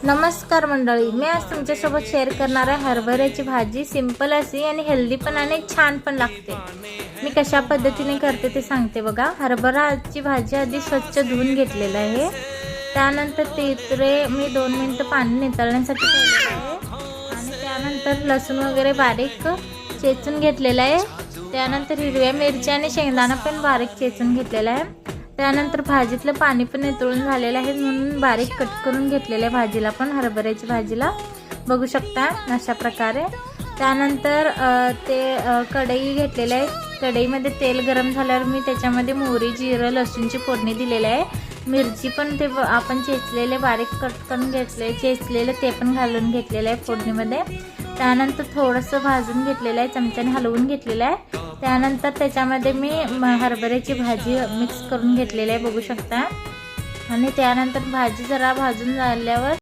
नमस्कार मंडळी, मी आज तुमच्यासोबत शेअर करणार आहे हरभऱ्याची भाजी. सिंपल अशी आणि हेल्दी पण आणि छान पण लागते. मी कशा पद्धतीने करते ते सांगते बघा. हरभराची भाजी आधी स्वच्छ धुवून घेतलेलं आहे. त्यानंतर तिथे मी 2 मिनिटं पाणी नितळण्यासाठी ठेवलेलं आहे आणि त्यानंतर लसूण वगैरे बारीक चेचून घेतलेलं आहे. त्यानंतर हिरव्या मिरच्या आणि शेंगदाणा पण बारीक चेचून घेतलेला आहे. त्यानंतर भाजीतलं पाणी पण नितळून झालेलं आहे म्हणून बारीक कट करून घेतलेलं आहे भाजीला पण. हरभऱ्याची भाजीला बघू शकता अशा प्रकारे. त्यानंतर कढई घेतलेली आहे. कढईमध्ये तेल गरम झाल्यावर मी त्याच्यामध्ये मोहरी, जिरं, लसूणची फोडणी दिलेली आहे. मिरची पण ते आपण चेचलेले बारीक कट करून घेतले, चेचलेलं ते पण घालून घेतलेलं आहे फोडणीमध्ये. त्यानंतर थोडंसं भाजून घेतलेलं आहे, चमच्याने हलवून घेतलेलं आहे. त्यानंतर त्याच्यामध्ये मी हरभऱ्याची भाजी मिक्स करून घेतलेली आहे बघू शकता. आणि त्यानंतर भाजी जरा भाजून झाल्यावर